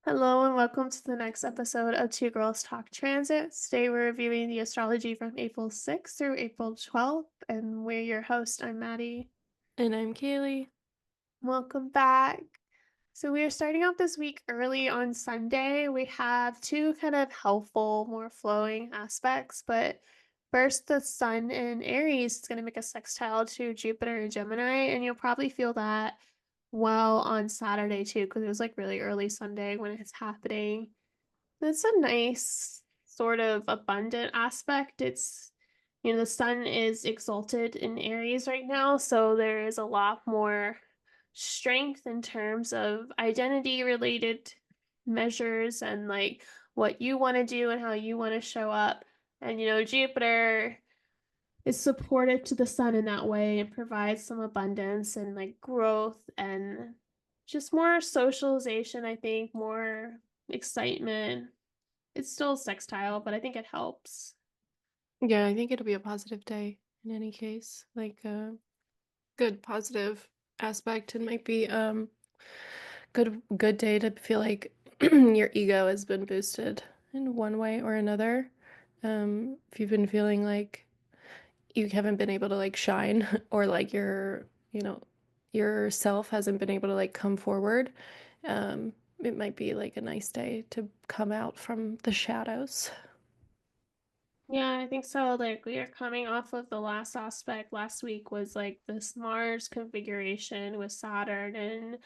Hello and welcome to the next episode of Two Girls Talk Transit. Today we're reviewing the astrology from April 6th through April 12th, and we're your host. I'm Maddie. And I'm Kaylee. Welcome back. So we are starting out this week early on Sunday. We have two kind of helpful, more flowing aspects, but first the sun in Aries is going to make a sextile to Jupiter and Gemini, and you'll probably feel that well on Saturday too, because it was like really early Sunday when it's happening. It's a nice sort of abundant aspect. The sun is exalted in Aries right now, so there is a lot more strength in terms of identity related measures and like what you want to do and how you want to show up. And Jupiter is supportive to the sun in that way and provides some abundance and like growth and just more socialization, I think, more excitement. It's still sextile, but I think it helps. Yeah, I think it'll be a positive day in any case. Like a good positive aspect. It might be good day to feel like your ego has been boosted in one way or another. If you've been feeling like you haven't been able to like shine or like yourself hasn't been able to like come forward, it might be like a nice day to come out from the shadows. Yeah, I think so. Like we are coming off of the last aspect last week was like this Mars configuration with Saturn and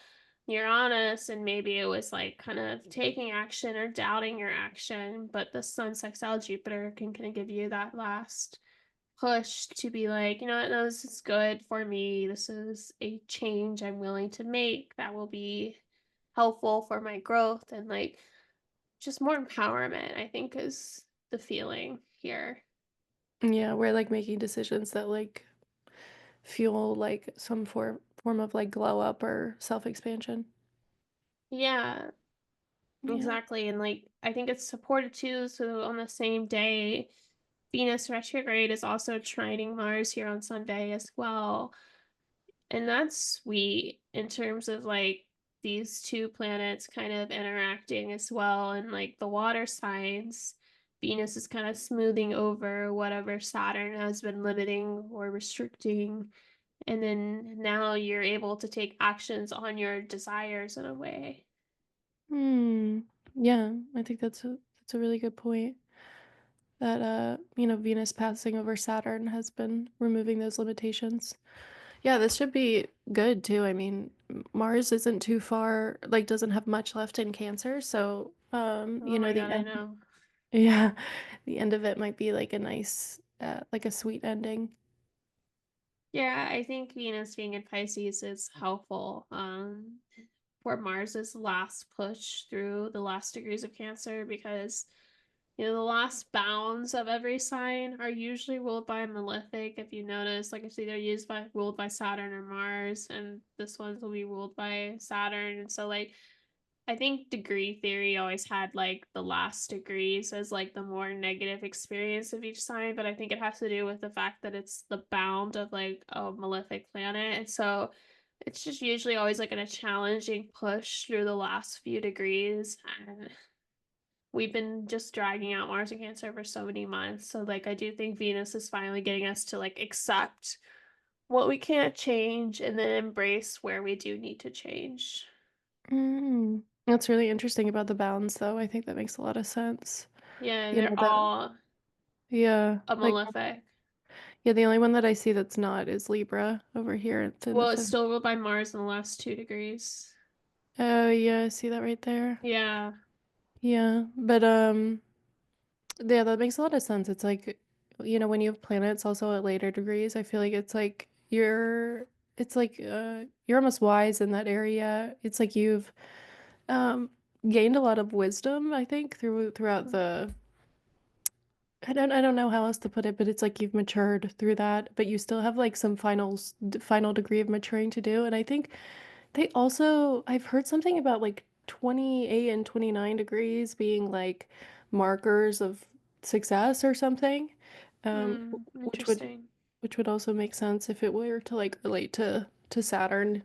Uranus, and maybe it was like kind of taking action or doubting your action, but the Sun sextile Jupiter can kind of give you that last push to be like, you know what, no, this is good for me. This is a change I'm willing to make that will be helpful for my growth and like just more empowerment, I think is the feeling here. Yeah, we're like making decisions that like fuel like some form of like glow up or self-expansion. Yeah, Yeah. exactly. And like I think it's supported too. So on the same day, Venus retrograde is also trining Mars here on Sunday as well. And that's sweet in terms of like these two planets kind of interacting as well. And like the water signs, Venus is kind of smoothing over whatever Saturn has been limiting or restricting. And then now you're able to take actions on your desires in a way. Hmm. Yeah, I think that's a really good point. That Venus passing over Saturn has been removing those limitations. Yeah, this should be good too. I mean, Mars isn't too far, like doesn't have much left in Cancer, so Oh my the God, I end know. yeah, the end of it might be like a nice like a sweet ending. Yeah, I think Venus being in Pisces is helpful. For Mars's last push through the last degrees of Cancer because the last bounds of every sign are usually ruled by a malefic. If you notice, like it's either ruled by Saturn or Mars, and this one's will be ruled by Saturn. And so like I think degree theory always had like the last degrees as like the more negative experience of each sign, but I think it has to do with the fact that it's the bound of like a malefic planet. And so it's just usually always like in a challenging push through the last few degrees. And we've been just dragging out Mars and Cancer for so many months. So like I do think Venus is finally getting us to like accept what we can't change and then embrace where we do need to change. Mm. That's really interesting about the bounds, though. I think that makes a lot of sense. Yeah, You they're know, that, all yeah, a like, malefic. yeah, the only one that I see that's not is Libra over here. It's in the Well, it's fifth. still ruled by Mars in the last 2 degrees. Oh, yeah, I see that right there. Yeah. Yeah, but, yeah, that makes a lot of sense. It's like, when you have planets also at later degrees, I feel like it's like, you're almost wise in that area. It's like you've, um, gained a lot of wisdom, I think, throughout the I don't know how else to put it, but it's like you've matured through that, but you still have like some final degree of maturing to do. And I think I've heard something about like 28 and 29 degrees being like markers of success or something. Um, which would Interesting. which would also make sense if it were to like relate to Saturn.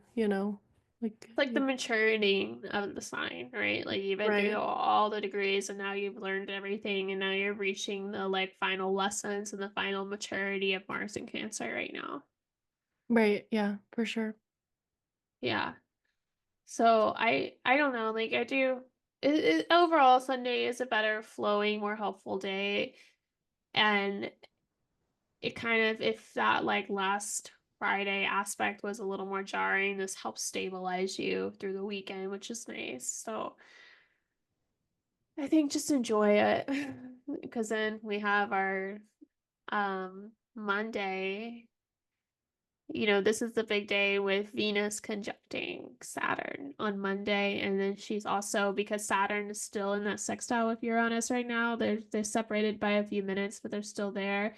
Like, It's like the maturity of the sign, right? Like you've been through right. all the degrees and now you've learned everything and now you're reaching the like final lessons and the final maturity of Mars and Cancer right now. Right, yeah, for sure. Yeah. So I don't know, like I do overall Sunday is a better flowing, more helpful day. And it kind of, if that like last Friday aspect was a little more jarring, this helps stabilize you through the weekend, which is nice. So I think just enjoy it because then we have our Monday. This is the big day with Venus conjuncting Saturn on Monday, and then she's also, because Saturn is still in that sextile with Uranus right now. They're separated by a few minutes, but they're still there.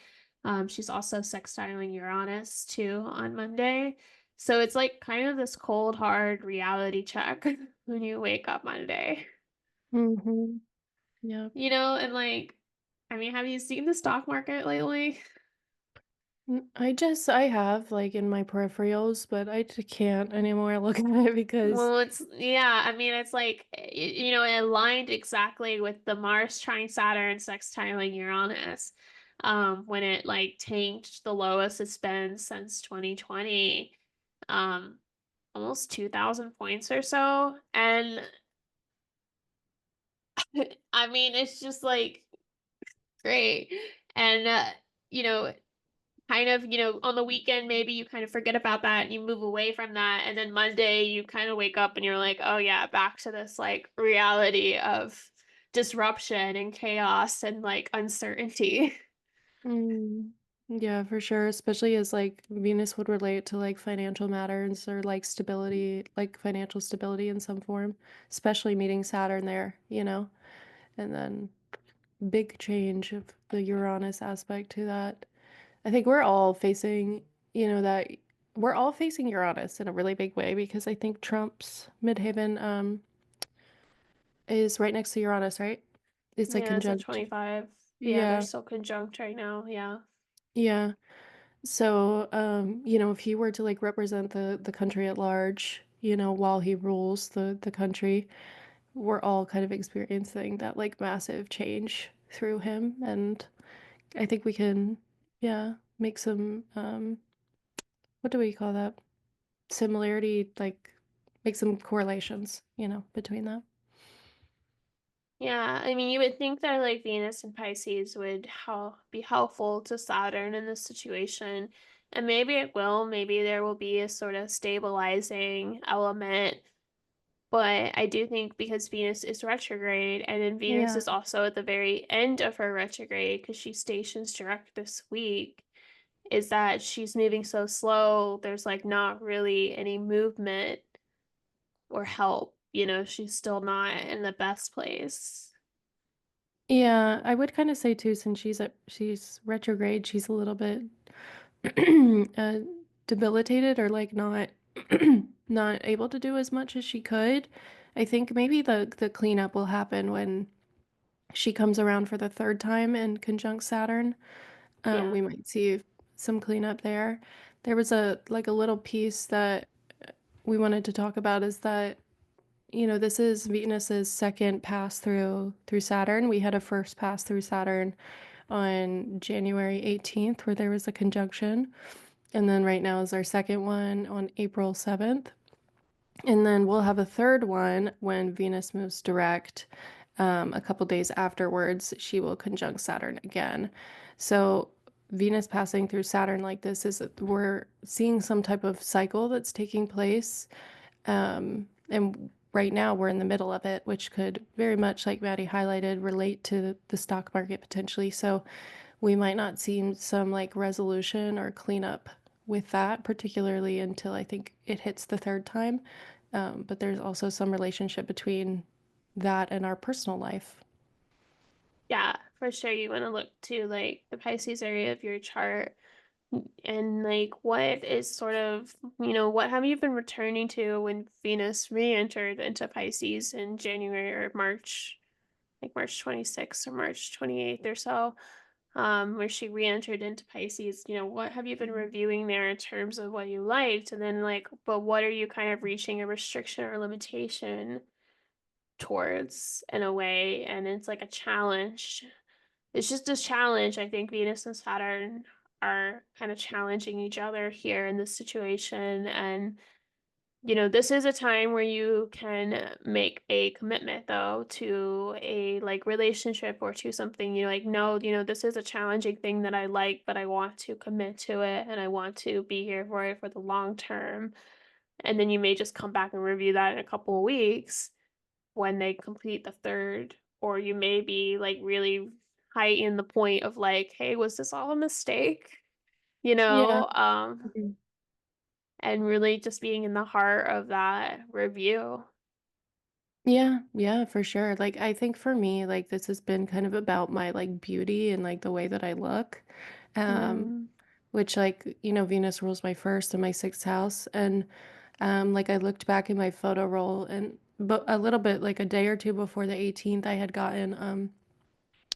She's also sextiling Uranus too on Monday. So it's like kind of this cold, hard reality check when you wake up Monday. Mhm. Yep. And like, I mean, have you seen the stock market lately? I have, like, in my peripherals, but can't anymore look at it because Well, yeah, I mean, it's like, it aligned exactly with the Mars trine Saturn sextiling Uranus, when it like tanked the lowest it's been since 2020, um, almost 2,000 points or so. And I mean, it's just like great. And, you know, kind of, on the weekend, maybe you kind of forget about that and you move away from that. And then Monday, you kind of wake up and you're like, oh, yeah, back to this like reality of disruption and chaos and like uncertainty. mm, yeah, for sure, especially as, like, Venus would relate to, like, financial matters or, like, stability, like, financial stability in some form, especially meeting Saturn there, you know? And then big change of the Uranus aspect to that. I think we're all facing, that we're all facing Uranus in a really big way because I think Trump's midheaven is right next to Uranus, right? It's like Yeah, it's at conjunct. 25. Yeah, they're Yeah. still conjunct right now. Yeah. Yeah. So, if he were to like represent the country at large, while he rules the country, we're all kind of experiencing that like massive change through him. And I think we can, yeah, make some what do we call that? Similarity, like make some correlations, between that. Yeah, I mean, you would think that like Venus and Pisces would be helpful to Saturn in this situation, and maybe it will. Maybe there will be a sort of stabilizing element. But I do think because Venus is retrograde, and then Venus Yeah. is also at the very end of her retrograde because she stations direct this week, is that she's moving so slow. There's like not really any movement or help. She's still not in the best place. Yeah, I would kind of say too, since she's retrograde, she's a little bit uh, debilitated or like not not able to do as much as she could. I think maybe the cleanup will happen when she comes around for the third time in conjunct Saturn. Yeah. We might see some cleanup there. There was a like a little piece that we wanted to talk about is that this is Venus's second pass through Saturn. We had a first pass through Saturn on January 18th where there was a conjunction. And then right now is our second one on April 7th. And then we'll have a third one when Venus moves direct. A couple days afterwards, she will conjunct Saturn again. So Venus passing through Saturn like this is we're seeing some type of cycle that's taking place. And right now we're in the middle of it, which could very much, like Maddie highlighted, relate to the stock market potentially. So we might not see some like resolution or cleanup with that, particularly until I think it hits the third time. But there's also some relationship between that and our personal life. Yeah, for sure. You want to look to like the Pisces area of your chart and like what is sort of, what have you been returning to when Venus re-entered into Pisces in January or March, like March 26th or March 28th or so. where she re-entered into Pisces, what have you been reviewing there in terms of what you liked? And then like, but what are you kind of reaching a restriction or limitation towards in a way? And it's like a challenge. It's just a challenge. I think Venus and Saturn are kind of challenging each other here in this situation. And this is a time where you can make a commitment though to a like relationship or to something you like, no, this is a challenging thing that I like, but I want to commit to it and I want to be here for it for the long term. And then you may just come back and review that in a couple of weeks when they complete the third, or you may be like really heighten the point of like, hey, was this all a mistake? You Yeah. know, um, Mhm. and really just being in the heart of that review. Yeah, yeah, for sure. Like I think for me, like this has been kind of about my like beauty and like the way that I look. Um, Mm, which like, Venus rules my first and my sixth house. And like I looked back in my photo roll and but a little bit like a day or two before the 18th, I had gotten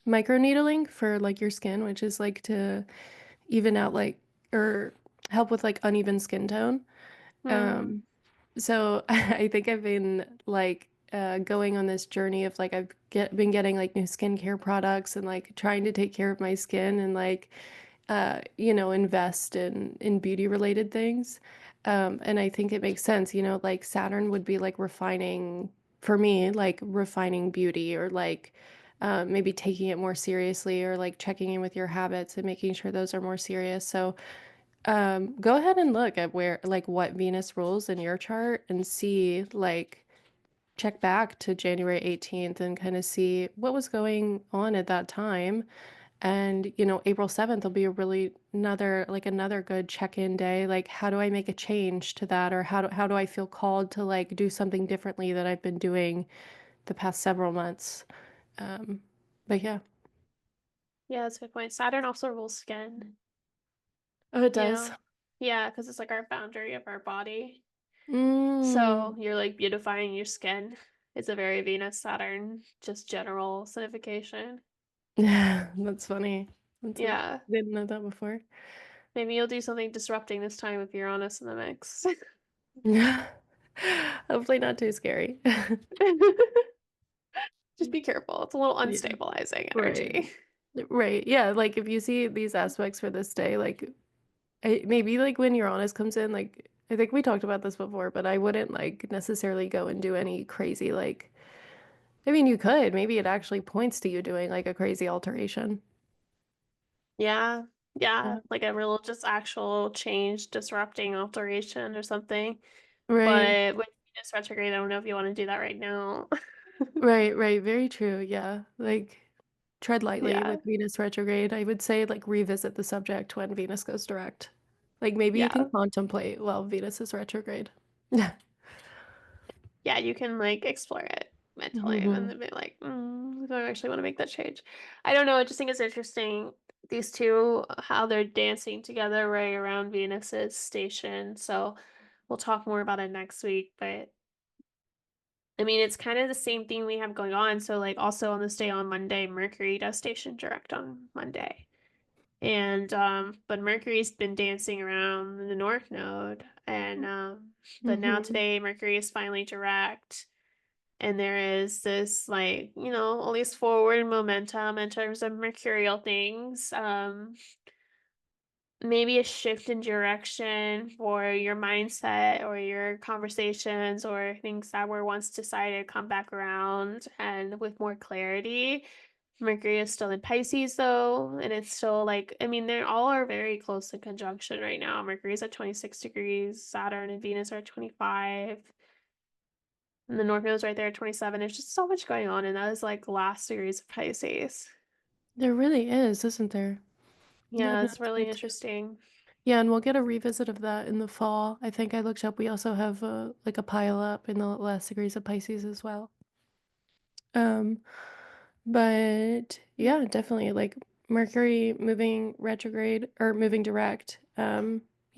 microneedling for like your skin, which is like to even out like or help with like uneven skin tone. mm, Um, so I think I've been like going on this journey of like been getting like new skincare products and like trying to take care of my skin and like invest in beauty related things. And I think it makes sense, like Saturn would be like refining for me, like refining beauty or like maybe taking it more seriously or like checking in with your habits and making sure those are more serious. So go ahead and look at where, like, what Venus rules in your chart and see, like, check back to January 18th and kind of see what was going on at that time. And, April 7th will be a really another good check-in day. Like, how do I make a change to that? Or how do I feel called to like do something differently that I've been doing the past several months? Um, but yeah. yeah, that's a good point. Saturn also rules skin, Oh, it you does. know? Yeah, because it's like our boundary of our body. Mm. So you're like beautifying your skin. It's a very Venus Saturn, just general signification. Yeah, that's funny. That's like, Yeah. didn't know that before. Maybe you'll do something disrupting this time with Uranus in the mix. Hopefully not too scary. Just be careful. It's a little Yeah, unstabilizing right. energy. Right. Yeah, like if you see these aspects for this day, like maybe like when Uranus comes in, like I think we talked about this before, but I wouldn't like necessarily go and do any crazy like I mean you could. Maybe it actually points to you doing like a crazy alteration. Yeah. Yeah. Yeah. Like a real just actual change, disrupting alteration or something. Right. But with Venus retrograde, I don't know if you want to do that right now. Right, right. Very true. Yeah. Like tread lightly Yeah. with Venus retrograde. I would say like revisit the subject when Venus goes direct. Like maybe you Yeah. can contemplate while Venus is retrograde. Yeah. Yeah, you can like explore it mentally and Hmm. then be like, do I actually want to make that change? I don't know. I just think it's interesting. These two, how they're dancing together right around Venus's station. So we'll talk more about it next week. But I mean, it's kind of the same thing we have going on. So, like, also on this day on Monday, Mercury does station direct on Monday. And but Mercury's been dancing around the North Node. And but now Hmm. today Mercury is finally direct. And there is this like, at least forward momentum in terms of mercurial things. Maybe a shift in direction for your mindset or your conversations or things that were once decided come back around and with more clarity. Mercury is still in Pisces though, and it's still like, I mean, they all are very close in conjunction right now. Mercury's at 26 degrees, Saturn and Venus are at 25, and the North Node's right there at 27. There's just so much going on, and that is like last degrees of Pisces. There really is, isn't there? Yeah, Yeah, no, it's that's really very true. interesting. Yeah, and we'll get a revisit of that in the fall. I think I looked up. We also have like a pile up in the last degrees of Pisces as well. Um, but yeah, definitely like Mercury moving retrograde or moving direct.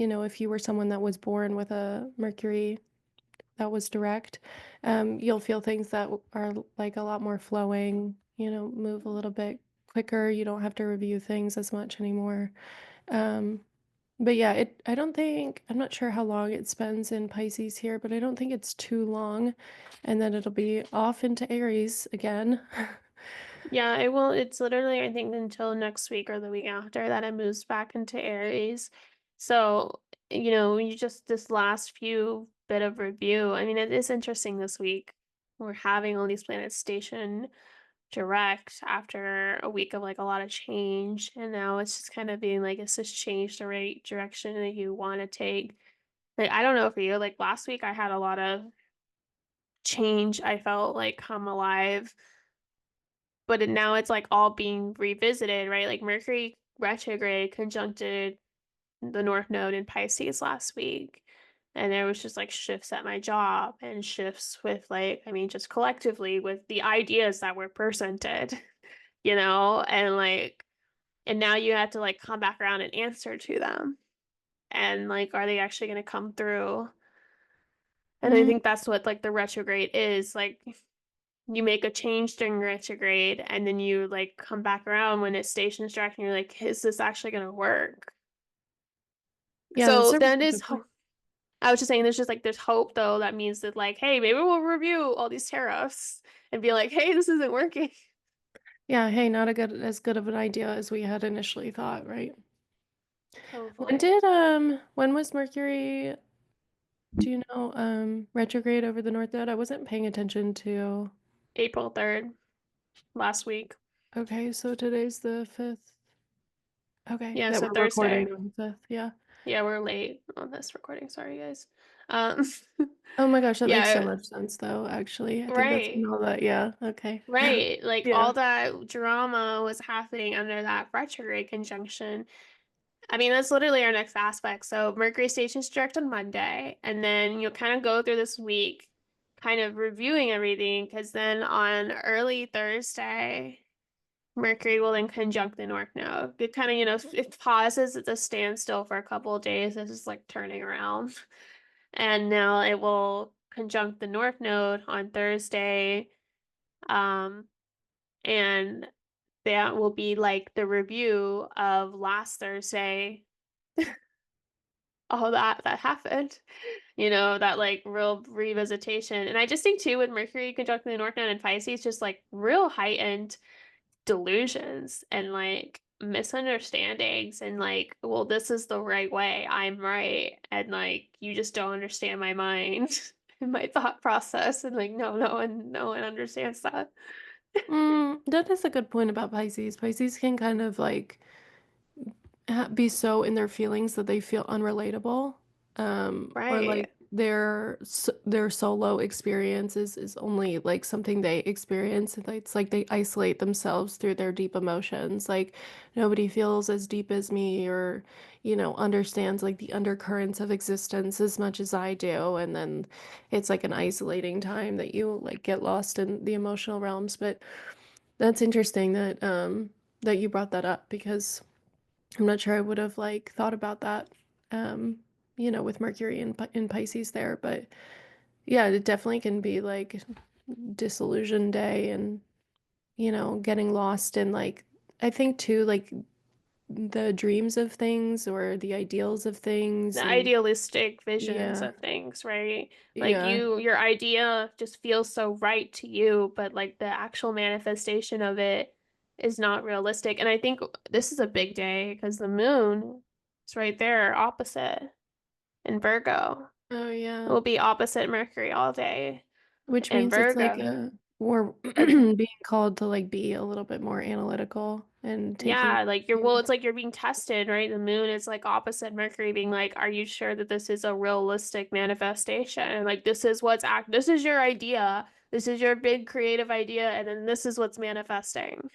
If you were someone that was born with a Mercury that was direct, you'll feel things that are like a lot more flowing, move a little bit quicker. You don't have to review things as much anymore. Um, but yeah, I don't think, I'm not sure how long it spends in Pisces here, but I don't think it's too long. And then it'll be off into Aries again. Yeah, it will. It's literally, I think, until next week or the week after that it moves back into Aries. So, you just this last few bit of review. I mean, it is interesting this week. We're having all these planets station direct after a week of like a lot of change. And now it's just kind of being like, is this change the right direction that you want to take? Like, I don't know for you. Like last week, I had a lot of change. I felt like come alive, but now it's like all being revisited, right? Like Mercury retrograde conjuncted the North Node in Pisces last week. And there was just like shifts at my job and shifts with like, I mean, just collectively with the ideas that were presented, and like, and now you have to like come back around and answer to them. And like, are they actually going to come through? And I Mm, think that's what like the retrograde is. Like, you make a change during retrograde and then you like come back around when it stations direct and you're like, is this actually going to work? yeah, that's So a then really is good point. I was just saying there's just like there's hope though. That means that like, hey, maybe we'll review all these tariffs and be like, hey, this isn't working. Yeah, hey, not a good as good of an idea as we had initially thought, right? Hopefully. When was Mercury, do you know, retrograde over the North Node? I wasn't paying attention to. April 3rd, last week. Okay, so today's the 5th. Okay, Yeah, that so we're Thursday. recording on the 5th, yeah. Yeah, we're late on this recording. Sorry, guys. Um, Oh my gosh, that makes so yeah, much sense though, actually. I think that's when right. all that, yeah, okay. Right. Like Yeah. all that drama was happening under that retrograde conjunction. I mean, that's literally our next aspect. So Mercury stations direct on Monday, and then you'll kind of go through this week, kind of reviewing everything, because then on early Thursday, Mercury will then conjunct the North Node. It kind of, it pauses at the standstill for a couple of days. It's just like turning around. And now it will conjunct the North Node on Thursday. Um, and that will be like the review of last Thursday, all that happened, that like real revisitation. And I just think too with Mercury conjuncting the North Node and Pisces, just like real heightened delusions and like misunderstandings and like, well, this is the right way, I'm right, and like you just don't understand my mind and my thought process, and like no one understands that. That is a good point about Pisces. Pisces can kind of like be so in their feelings that they feel unrelatable, or like Right. their solo experience is only like something they experience. It's like they isolate themselves through their deep emotions. Like nobody feels as deep as me, or understands like the undercurrents of existence as much as I do. And then it's like an isolating time that you like get lost in the emotional realms. But that's interesting that you brought that up, because I'm not sure I would have like thought about that, um, with Mercury in Pisces there. But yeah, it definitely can be like disillusion day, and getting lost in like, I think too, like the dreams of things or the ideals of things. The And idealistic visions yeah, of things, right? Like yeah. your idea just feels so right to you, but like the actual manifestation of it is not realistic. And I think this is a big day because the moon is right there, opposite in Virgo. Oh It yeah. will be opposite Mercury all day Which in means it's like Virgo. we're Uh, being called to like be a little bit more analytical and taking. Yeah, like it's like you're being tested, right? The moon is like opposite Mercury being like, are you sure that this is a realistic manifestation? And like this is your idea. This is your big creative idea, and then this is what's manifesting.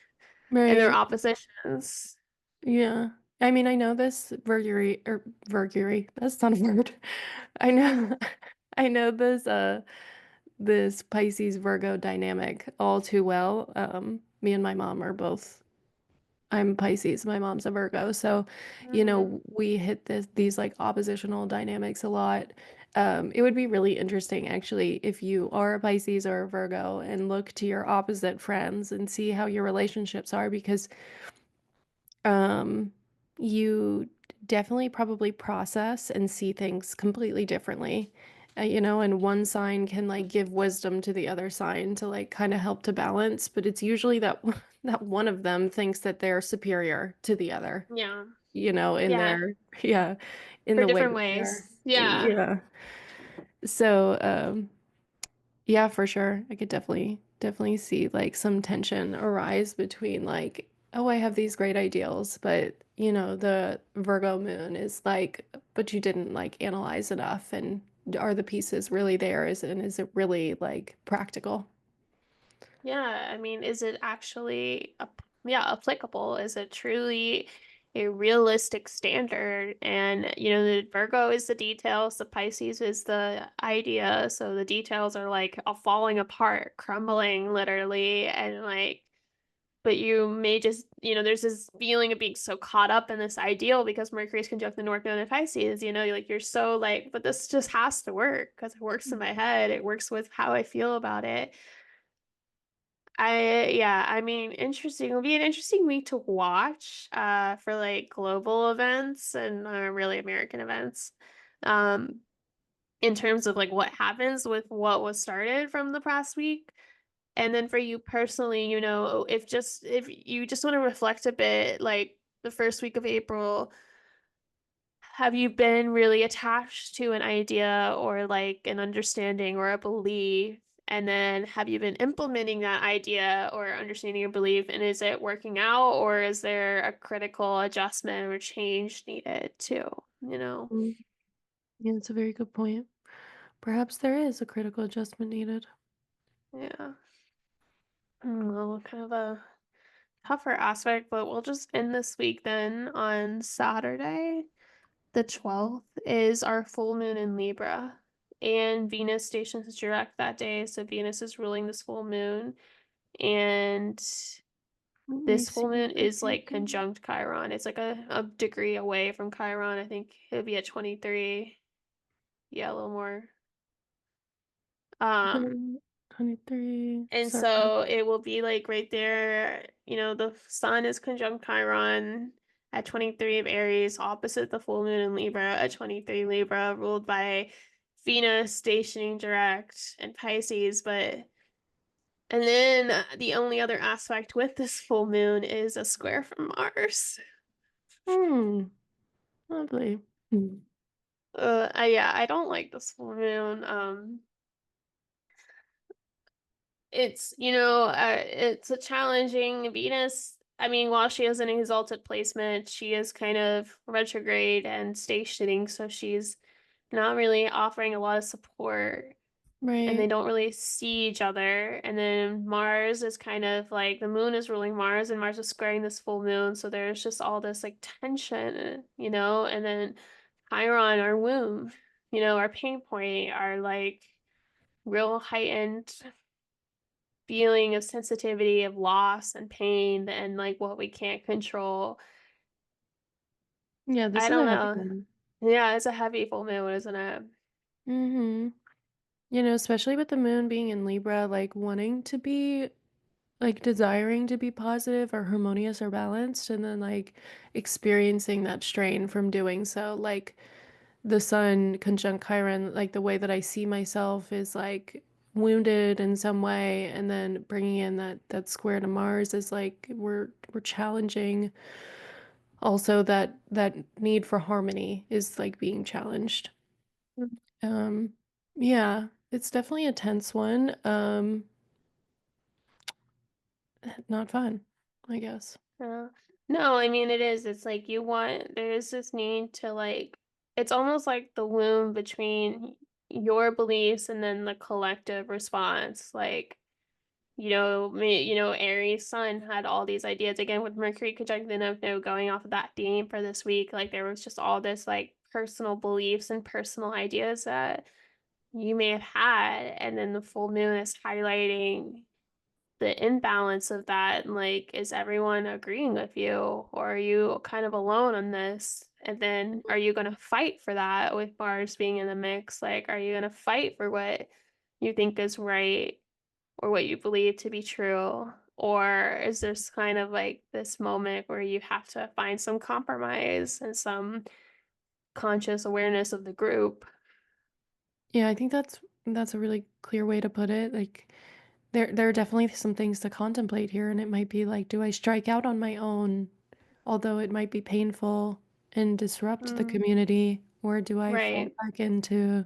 And they're Right. oppositions. Yeah. I mean, I know this Mercury, that's not a word. I know I know this Pisces Virgo dynamic all too well. Me and my mom are both, I'm Pisces, my mom's a Virgo. So, Hmm. we hit these like oppositional dynamics a lot. It would be really interesting actually if you are a Pisces or a Virgo and look to your opposite friends and see how your relationships are because um you definitely probably process and see things completely differently. And one sign can like give wisdom to the other sign to like kind of help to balance, but it's usually that that one of them thinks that they're superior to the other, Yeah. in Yeah. their yeah, in For the way different that they ways. are. Yeah. Yeah. So, yeah, for sure. I could definitely see like some tension arise between like, oh, I have these great ideals, but the Virgo moon is like, but you didn't like analyze enough and are the pieces really there? Is it really like practical? Yeah, I mean, is it actually, yeah, applicable? Is it truly a realistic standard? And, the Virgo is the details, the Pisces is the idea. So the details are like falling apart, crumbling literally. And like, but you may just, there's this feeling of being so caught up in this ideal because Mercury's conjunct the North Node in Pisces, like you're so like, but this just has to work because it works in my head. It works with how I feel about it. Yeah, I mean, interesting. It'll be an interesting week to watch for like global events and really American events. Um in terms of like what happens with what was started from the past week. And then for you personally, if you just want to reflect a bit like the first week of April, have you been really attached to an idea or like an understanding or a belief? And then have you been implementing that idea or understanding or belief? And is it working out or is there a critical adjustment or change needed too? You know? Mm, yeah, it's a very good point. Perhaps there is a critical adjustment needed. Yeah. Well, kind of a tougher aspect, but we'll just end this week then on Saturday. The 12th is our full moon in Libra, and Venus stations direct that day. So Venus is ruling this full moon, and Let me this see full moon what is day like it is. conjunct Chiron. It's like a degree away from Chiron. I think it'll be at 23. Yeah, a little more. Um, 23. and Sorry. so it will be like right there, the sun is conjunct Chiron at 23 of Aries, opposite the full moon in Libra at 23 Libra, ruled by Venus stationing direct and Pisces. And then the only other aspect with this full moon is a square from Mars. Hmm. Lovely. Hmm. Yeah, I don't like this full moon. It's a challenging Venus. I mean, while she is in an exalted placement, she is kind of retrograde and stationing, so she's not really offering a lot of support, and they Right. don't really see each other. And then Mars is kind of like the moon is ruling Mars, and Mars is squaring this full moon, so there's just all this like tension, and then Chiron, our womb, our pain point, our like real heightened feeling of sensitivity of loss and pain and like what we can't control. Yeah, I this is don't a heavy know. one. Yeah, it's a heavy full moon, isn't it? Mm-hmm. Especially with the moon being in Libra, like wanting to be, like desiring to be positive or harmonious or balanced, and then like experiencing that strain from doing so. Like the sun conjunct Chiron, like the way that I see myself is like wounded in some way, and then bringing in that square to Mars is like we're challenging. Also, that need for harmony is like being challenged. Um, yeah, it's definitely a tense one. Not fun, I guess. Yeah. No, I mean it is. It's like there is this need to like it's almost like the womb between your beliefs and then the collective response. Like, Aries sun had all these ideas again with Mercury conjunct the North Node going off of that theme for this week. Like there was just all this like personal beliefs and personal ideas that you may have had, and then the full moon is highlighting the imbalance of that, and, like, is everyone agreeing with you, or are you kind of alone on this? And then are you gonna fight for that with Mars being in the mix? Like, are you gonna fight for what you think is right or what you believe to be true? Or is this kind of like this moment where you have to find some compromise and some conscious awareness of the group? Yeah, I think that's a really clear way to put it. Like there are definitely some things to contemplate here, and it might be like, do I strike out on my own, although it might be painful and disrupt the Mm, community, or do I fall right. back into,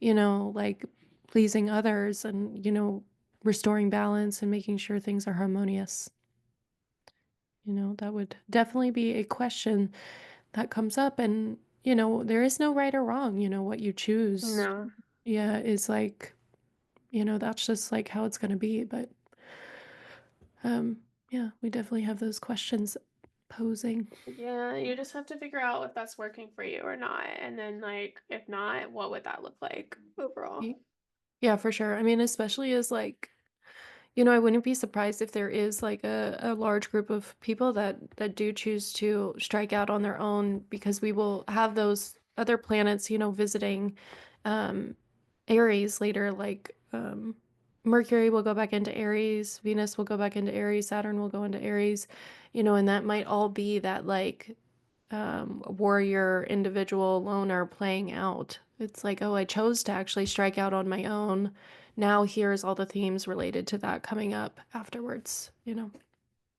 like pleasing others and, restoring balance and making sure things are harmonious? That would definitely be a question that comes up. And, there is no right or wrong. What you choose, No. yeah, is like, that's just like how it's going to be. But yeah, we definitely have those questions posing. Yeah, you just have to figure out if that's working for you or not. And then, like, if not, what would that look like overall? Y- Yeah, for sure. I mean, especially as like, I wouldn't be surprised if there is like a large group of people that do choose to strike out on their own, because we will have those other planets, visiting um Aries later, like Mercury will go back into Aries, Venus will go back into Aries, Saturn will go into Aries, and that might all be that like warrior individual loner playing out. It's like, oh, I chose to actually strike out on my own. Now here's all the themes related to that coming up afterwards.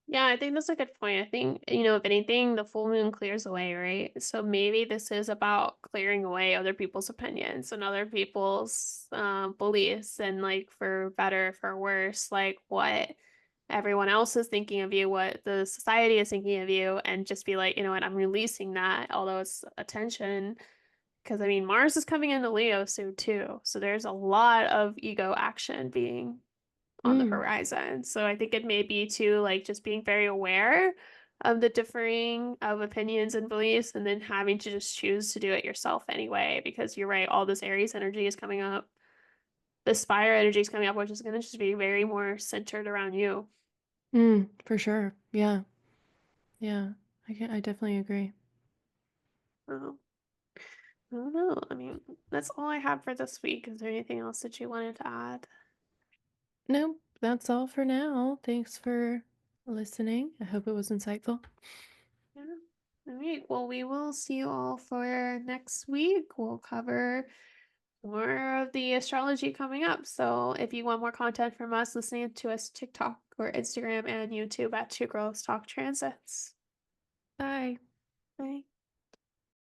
Yeah, I think that's a good point. I think, if anything, the full moon clears away, right? So maybe this is about clearing away other people's opinions and other people's beliefs, and, like, for better, for worse, like what everyone else is thinking of you, what the society is thinking of you, and just be like, you know what, I'm releasing that, although it's attention. Because I mean, Mars is coming into Leo soon too. So there's a lot of ego action being on the Mm, horizon. So I think it may be too, like, just being very aware of the differing of opinions and beliefs, and then having to just choose to do it yourself anyway. Because you're right, all this Aries energy is coming up. The Spire energy is coming up, which is going to just be very more centered around you. for sure. Yeah. Yeah. I definitely agree. Oh, I don't know. I mean, that's all I have for this week. Is there anything else that you wanted to add? Nope, that's all for now. Thanks for listening. I hope it was insightful. Yeah. All right. Well, we will see you all for next week. We'll cover more of the astrology coming up. So if you want more content from us, listening to us TikTok or Instagram and YouTube at Two Girls Talk Transits. Bye. Bye.